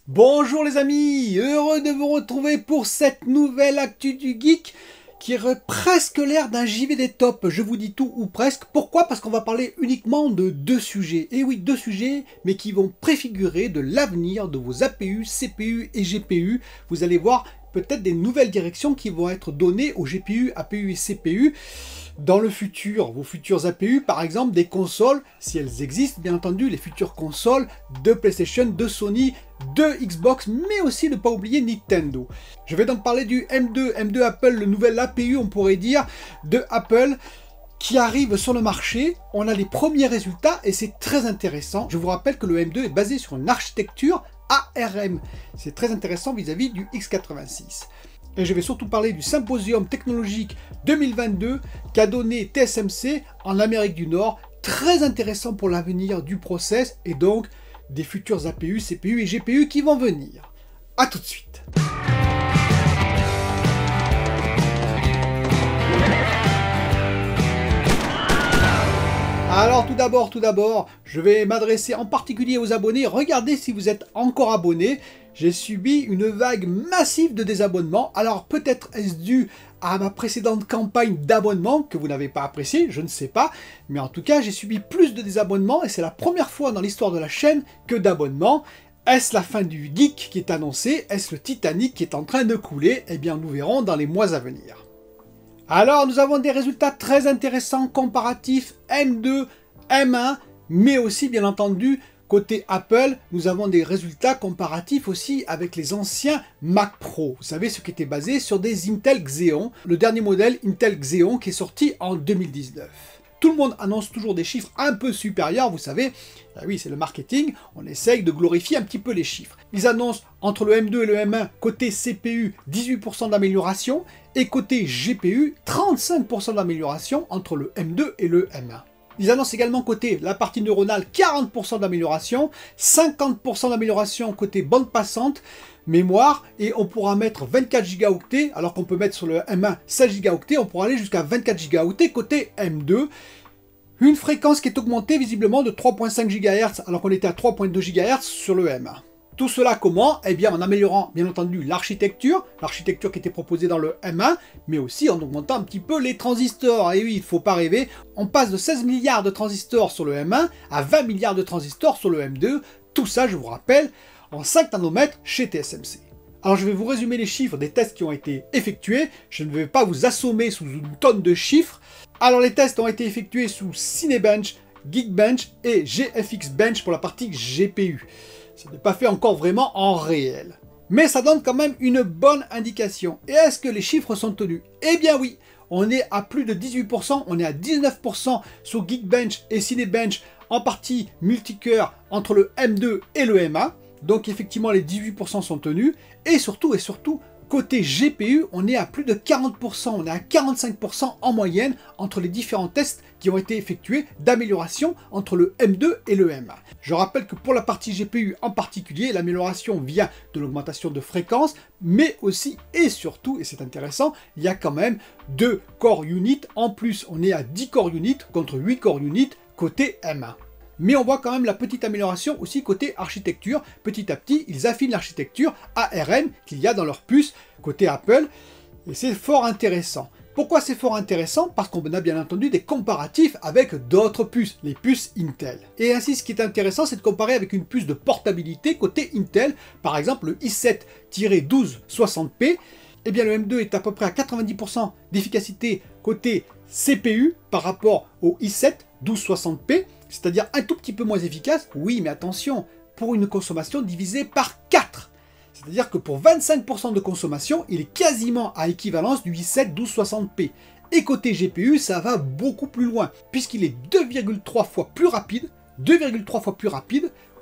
Bonjour les amis, heureux de vous retrouver pour cette nouvelle Actu du Geek qui aurait presque l'air d'un JV des tops, je vous dis tout ou presque. Pourquoi? Parce qu'on va parler uniquement de deux sujets. Et oui, deux sujets, mais qui vont préfigurer de l'avenir de vos APU, CPU et GPU. Vous allez voir peut-être des nouvelles directions qui vont être données aux GPU, APU et CPU. Dans le futur, vos futurs APU, par exemple des consoles, si elles existent, bien entendu, les futures consoles de PlayStation, de Sony, de Xbox, mais aussi ne pas oublier Nintendo. Je vais donc parler du M2 Apple, le nouvel APU, on pourrait dire, de Apple, qui arrive sur le marché. On a les premiers résultats et c'est très intéressant. Je vous rappelle que le M2 est basé sur une architecture ARM. C'est très intéressant vis-à-vis du x86. Et je vais surtout parler du Symposium technologique 2022 qu'a donné TSMC en Amérique du Nord. Très intéressant pour l'avenir du process et donc des futurs APU, CPU et GPU qui vont venir. A tout de suite. Alors tout d'abord, je vais m'adresser en particulier aux abonnés. Regardez si vous êtes encore abonnés. J'ai subi une vague massive de désabonnements. Alors peut-être est-ce dû à ma précédente campagne d'abonnement que vous n'avez pas appréciée, je ne sais pas. Mais en tout cas, j'ai subi plus de désabonnements et c'est la première fois dans l'histoire de la chaîne que d'abonnements. Est-ce la fin du geek qui est annoncée? Est-ce le Titanic qui est en train de couler? Eh bien, nous verrons dans les mois à venir. Alors, nous avons des résultats très intéressants comparatifs M2, M1, mais aussi, bien entendu, côté Apple, nous avons des résultats comparatifs aussi avec les anciens Mac Pro. Vous savez, ce qui était basé sur des Intel Xeon, le dernier modèle Intel Xeon qui est sorti en 2019. Tout le monde annonce toujours des chiffres un peu supérieurs, vous savez, ah oui, c'est le marketing, on essaye de glorifier un petit peu les chiffres. Ils annoncent entre le M2 et le M1, côté CPU, 18% d'amélioration, et côté GPU, 35% d'amélioration entre le M2 et le M1. Ils annoncent également côté la partie neuronale 40% d'amélioration, 50% d'amélioration côté bande passante, mémoire, et on pourra mettre 24 Go, alors qu'on peut mettre sur le M1 16 Go, on pourra aller jusqu'à 24 Go côté M2. Une fréquence qui est augmentée visiblement de 3.5 GHz, alors qu'on était à 3.2 GHz sur le M1. Tout cela comment? Eh bien en améliorant bien entendu l'architecture qui était proposée dans le M1, mais aussi en augmentant un petit peu les transistors. Et oui, il ne faut pas rêver, on passe de 16 milliards de transistors sur le M1 à 20 milliards de transistors sur le M2. Tout ça, je vous rappelle, en 5 nanomètres chez TSMC. Alors je vais vous résumer les chiffres des tests qui ont été effectués. Je ne vais pas vous assommer sous une tonne de chiffres. Alors les tests ont été effectués sous Cinebench, Geekbench et GFX Bench pour la partie GPU. Ça n'est pas fait encore vraiment en réel. Mais ça donne quand même une bonne indication. Et est-ce que les chiffres sont tenus? Eh bien oui, on est à plus de 18%, on est à 19% sur Geekbench et Cinebench en partie multicœur entre le M2 et le M1. Donc effectivement les 18% sont tenus. Et surtout, côté GPU, on est à plus de 40%, on est à 45% en moyenne entre les différents tests qui ont été effectués d'amélioration entre le M2 et le M1. Je rappelle que pour la partie GPU en particulier, l'amélioration vient de l'augmentation de fréquence, mais aussi et surtout, et c'est intéressant, il y a quand même 2 core units en plus. On est à 10 core units contre 8 core units côté M1. Mais on voit quand même la petite amélioration aussi côté architecture. Petit à petit, ils affinent l'architecture ARM qu'il y a dans leur puce côté Apple. Et c'est fort intéressant. Pourquoi c'est fort intéressant? Parce qu'on a bien entendu des comparatifs avec d'autres puces, les puces Intel. Et ainsi, ce qui est intéressant, c'est de comparer avec une puce de portabilité côté Intel. Par exemple, le i7-1260p. Eh bien, le M2 est à peu près à 90% d'efficacité côté CPU par rapport au i7-1260p. C'est-à-dire un tout petit peu moins efficace, oui, mais attention, pour une consommation divisée par 4. C'est-à-dire que pour 25% de consommation, il est quasiment à équivalence du i7-1260p. Et côté GPU, ça va beaucoup plus loin, puisqu'il est 2,3 fois plus rapide,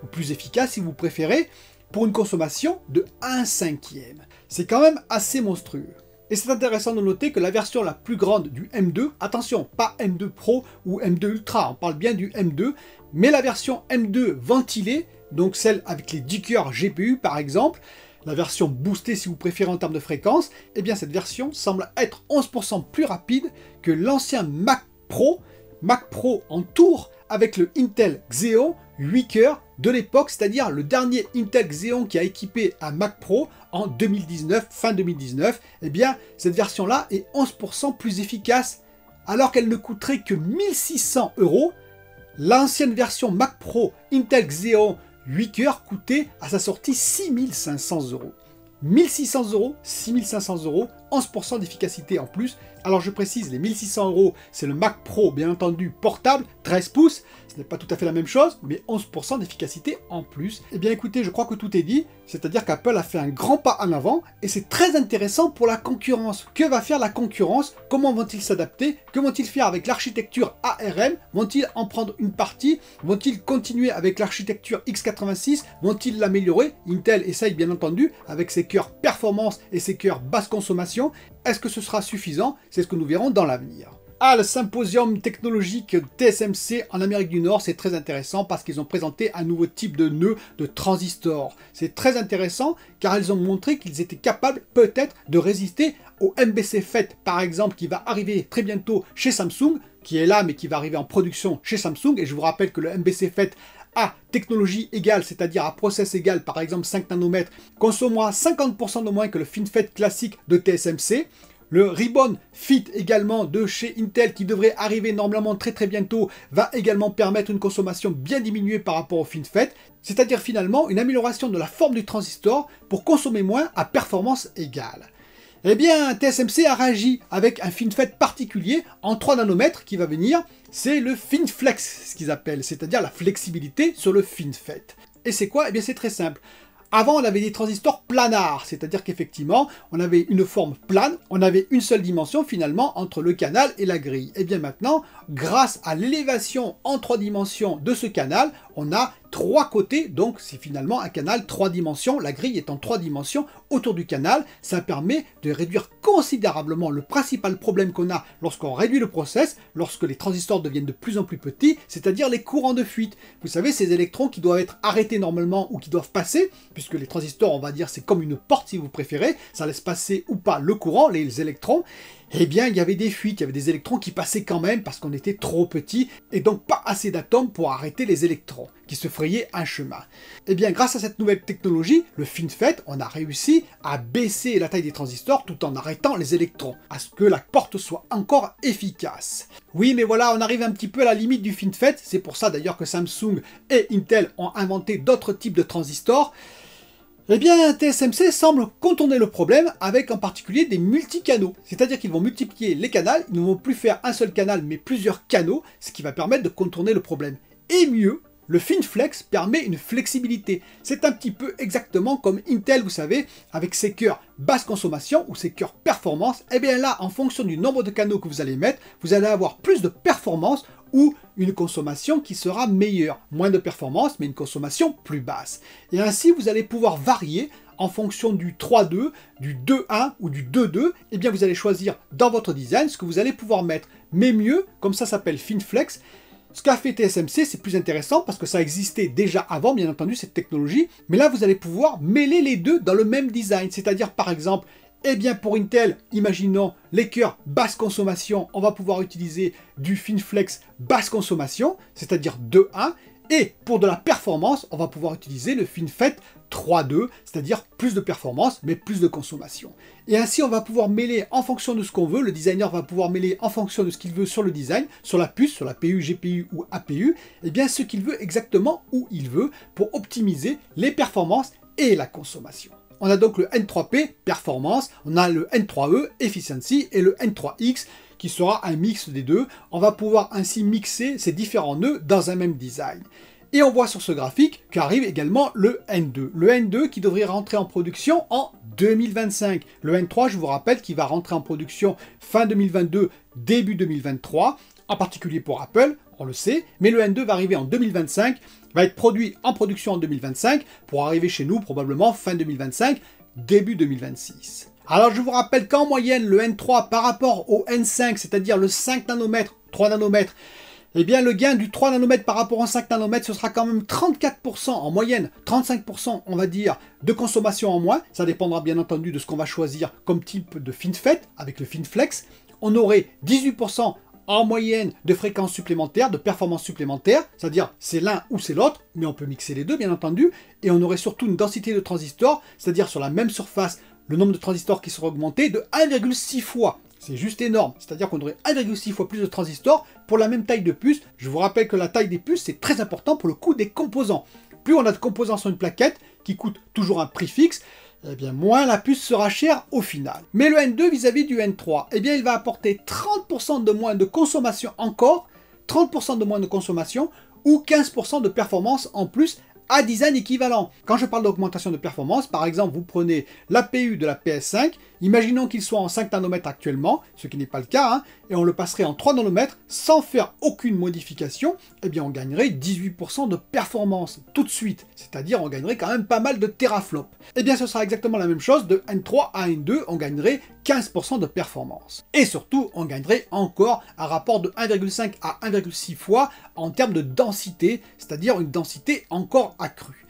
ou plus efficace si vous préférez, pour une consommation de 1/5. C'est quand même assez monstrueux. Et c'est intéressant de noter que la version la plus grande du M2, attention, pas M2 Pro ou M2 Ultra, on parle bien du M2, mais la version M2 ventilée, donc celle avec les 10 cœurs GPU par exemple, la version boostée si vous préférez en termes de fréquence, eh bien cette version semble être 11% plus rapide que l'ancien Mac Pro en tour avec le Intel Xeon 8 cœurs de l'époque, c'est-à-dire le dernier Intel Xeon qui a équipé un Mac Pro en 2019, fin 2019, eh bien cette version-là est 11% plus efficace. Alors qu'elle ne coûterait que 1600 €, l'ancienne version Mac Pro Intel Xeon 8 cœurs coûtait à sa sortie 6500 €. 1600 €, 6500 €, 11% d'efficacité en plus. Alors je précise, les 1600 €, c'est le Mac Pro, bien entendu, portable, 13 pouces. Ce n'est pas tout à fait la même chose, mais 11% d'efficacité en plus. Eh bien écoutez, je crois que tout est dit. C'est-à-dire qu'Apple a fait un grand pas en avant, et c'est très intéressant pour la concurrence. Que va faire la concurrence? Comment vont-ils s'adapter? Que vont-ils faire avec l'architecture ARM? Vont-ils en prendre une partie? Vont-ils continuer avec l'architecture x86? Vont-ils l'améliorer? Intel essaye bien entendu, avec ses cœurs performance et ses cœurs basse consommation. Est-ce que ce sera suffisant? C'est ce que nous verrons dans l'avenir. Ah, le symposium technologique TSMC en Amérique du Nord, c'est très intéressant parce qu'ils ont présenté un nouveau type de nœud de transistor. C'est très intéressant car ils ont montré qu'ils étaient capables peut-être de résister au MBC FET, par exemple, qui va arriver très bientôt chez Samsung, qui est là mais qui va arriver en production chez Samsung. Et je vous rappelle que le MBC FET à technologie égale, c'est-à-dire à process égal, par exemple 5 nanomètres, consommera 50% de moins que le FinFET classique de TSMC. Le Ribbon Fit également de chez Intel, qui devrait arriver normalement très bientôt, va également permettre une consommation bien diminuée par rapport au FinFET, c'est-à-dire finalement une amélioration de la forme du transistor pour consommer moins à performance égale. Eh bien, TSMC a réagi avec un FinFET particulier en 3 nanomètres qui va venir, c'est le FinFlex, ce qu'ils appellent, c'est-à-dire la flexibilité sur le FinFET. Et c'est quoi? Eh bien, c'est très simple. Avant, on avait des transistors planars, c'est-à-dire qu'effectivement, on avait une forme plane, on avait une seule dimension finalement entre le canal et la grille. Et bien maintenant, grâce à l'élévation en 3 dimensions de ce canal, on a 3 côtés, donc c'est finalement un canal 3 dimensions, la grille est en 3 dimensions autour du canal. Ça permet de réduire considérablement le principal problème qu'on a lorsqu'on réduit le process, lorsque les transistors deviennent de plus en plus petits, c'est-à-dire les courants de fuite. Vous savez, ces électrons qui doivent être arrêtés normalement ou qui doivent passer, puisque les transistors, on va dire, c'est comme une porte si vous préférez, ça laisse passer ou pas le courant, les électrons. Eh bien, il y avait des fuites, il y avait des électrons qui passaient quand même parce qu'on était trop petit et donc pas assez d'atomes pour arrêter les électrons qui se frayaient un chemin. Eh bien, grâce à cette nouvelle technologie, le FinFET, on a réussi à baisser la taille des transistors tout en arrêtant les électrons, à ce que la porte soit encore efficace. Oui, mais voilà, on arrive un petit peu à la limite du FinFET, c'est pour ça d'ailleurs que Samsung et Intel ont inventé d'autres types de transistors. Eh bien, TSMC semble contourner le problème avec en particulier des multicanaux. C'est-à-dire qu'ils vont multiplier les canaux, ils ne vont plus faire un seul canal mais plusieurs canaux, ce qui va permettre de contourner le problème. Et mieux, le FinFlex permet une flexibilité. C'est un petit peu exactement comme Intel, vous savez, avec ses cœurs basse consommation ou ses cœurs performance. Eh bien là, en fonction du nombre de canaux que vous allez mettre, vous allez avoir plus de performance ou une consommation qui sera meilleure. Moins de performance, mais une consommation plus basse. Et ainsi, vous allez pouvoir varier en fonction du 3.2, du 2.1 ou du 2.2. Eh bien, vous allez choisir dans votre design ce que vous allez pouvoir mettre. Mais mieux, comme ça s'appelle FinFlex, ce qu'a fait TSMC, c'est plus intéressant parce que ça existait déjà avant, bien entendu, cette technologie. Mais là, vous allez pouvoir mêler les deux dans le même design. C'est-à-dire, par exemple, eh bien pour Intel, imaginons les cœurs basse consommation, on va pouvoir utiliser du FinFlex basse consommation, c'est-à-dire 2.1. Et pour de la performance, on va pouvoir utiliser le FinFET 3.2, c'est-à-dire plus de performance, mais plus de consommation. Et ainsi, on va pouvoir mêler en fonction de ce qu'on veut, le designer va pouvoir mêler en fonction de ce qu'il veut sur le design, sur la puce, sur la PU, GPU ou APU, et bien ce qu'il veut exactement où il veut pour optimiser les performances et la consommation. On a donc le N3P, performance, on a le N3E, efficiency, et le N3X, qui sera un mix des deux. On va pouvoir ainsi mixer ces différents nœuds dans un même design. Et on voit sur ce graphique qu'arrive également le N2. Le N2 qui devrait rentrer en production en 2025. Le N3, je vous rappelle, qui va rentrer en production fin 2022, début 2023, en particulier pour Apple, on le sait, mais le N2 va arriver en 2025, va être produit en production en 2025, pour arriver chez nous probablement fin 2025, début 2026. Alors je vous rappelle qu'en moyenne, le N3 par rapport au N5, c'est-à-dire le 5 nanomètres, 3 nanomètres, eh bien le gain du 3 nanomètres par rapport au 5 nanomètres, ce sera quand même 34% en moyenne, 35% on va dire de consommation en moins. Ça dépendra bien entendu de ce qu'on va choisir comme type de FinFET avec le FinFlex. On aurait 18% en moyenne de fréquences supplémentaires, de performances supplémentaires, c'est-à-dire c'est l'un ou c'est l'autre, mais on peut mixer les deux bien entendu, et on aurait surtout une densité de transistors, c'est-à-dire sur la même surface, le nombre de transistors qui serait augmenté de 1,6 fois. C'est juste énorme, c'est-à-dire qu'on aurait 1,6 fois plus de transistors pour la même taille de puce. Je vous rappelle que la taille des puces, c'est très important pour le coût des composants. Plus on a de composants sur une plaquette, qui coûte toujours un prix fixe, eh bien moins la puce sera chère au final. Mais le N2 vis-à-vis du N3, eh bien il va apporter 30% de moins de consommation encore, 30% de moins de consommation, ou 15% de performance en plus à design équivalent. Quand je parle d'augmentation de performance, par exemple, vous prenez l'APU de la PS5, imaginons qu'il soit en 5 nanomètres actuellement, ce qui n'est pas le cas, hein, et on le passerait en 3 nanomètres sans faire aucune modification, eh bien on gagnerait 18% de performance tout de suite, c'est-à-dire on gagnerait quand même pas mal de teraflops. Eh bien ce sera exactement la même chose, de N3 à N2, on gagnerait 15% de performance. Et surtout, on gagnerait encore un rapport de 1,5 à 1,6 fois en termes de densité, c'est-à-dire une densité encore accrue.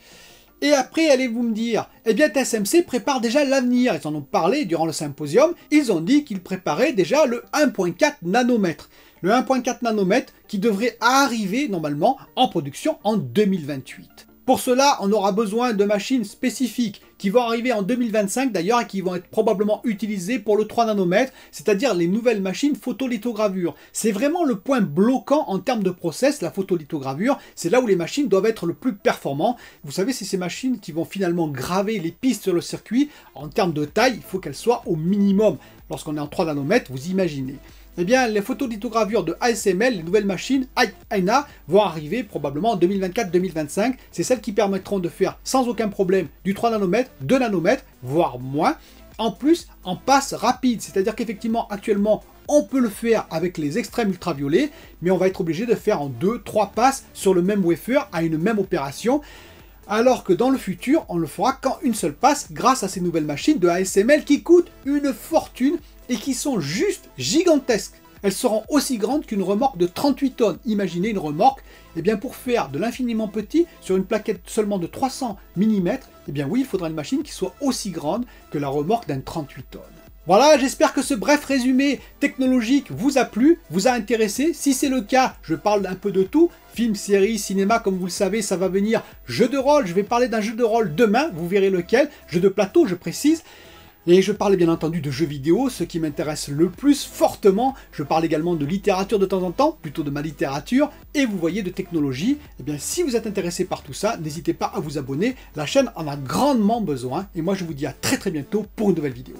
Et après, allez-vous me dire, eh bien TSMC prépare déjà l'avenir, ils en ont parlé durant le symposium, ils ont dit qu'ils préparaient déjà le 1.4 nanomètre. Le 1.4 nanomètre qui devrait arriver normalement en production en 2028. Pour cela, on aura besoin de machines spécifiques qui vont arriver en 2025 d'ailleurs et qui vont être probablement utilisées pour le 3 nanomètres, c'est-à-dire les nouvelles machines photolithogravure. C'est vraiment le point bloquant en termes de process, la photolithogravure. C'est là où les machines doivent être le plus performantes. Vous savez, c'est ces machines qui vont finalement graver les pistes sur le circuit. En termes de taille, il faut qu'elles soient au minimum. Lorsqu'on est en 3 nanomètres, vous imaginez. Eh bien, les photolithogravures de ASML, les nouvelles machines AINA, vont arriver probablement en 2024-2025. C'est celles qui permettront de faire sans aucun problème du 3 nanomètres, 2 nanomètres, voire moins. En plus, en passe rapide, c'est-à-dire qu'effectivement, actuellement, on peut le faire avec les extrêmes ultraviolets, mais on va être obligé de faire en 2-3 passes sur le même wafer à une même opération. Alors que dans le futur, on le fera qu'en une seule passe grâce à ces nouvelles machines de ASML qui coûtent une fortune et qui sont juste gigantesques. Elles seront aussi grandes qu'une remorque de 38 tonnes. Imaginez une remorque, eh bien pour faire de l'infiniment petit sur une plaquette seulement de 300 mm, eh bien oui, il faudra une machine qui soit aussi grande que la remorque d'un 38 tonnes. Voilà, j'espère que ce bref résumé technologique vous a plu, vous a intéressé. Si c'est le cas, je parle un peu de tout. Films, séries, cinéma, comme vous le savez, ça va venir. Jeu de rôle, je vais parler d'un jeu de rôle demain, vous verrez lequel. Jeu de plateau, je précise. Et je parle bien entendu de jeux vidéo, ce qui m'intéresse le plus fortement. Je parle également de littérature de temps en temps, plutôt de ma littérature, et vous voyez de technologie. Eh bien, si vous êtes intéressé par tout ça, n'hésitez pas à vous abonner. La chaîne en a grandement besoin. Et moi, je vous dis à très bientôt pour une nouvelle vidéo.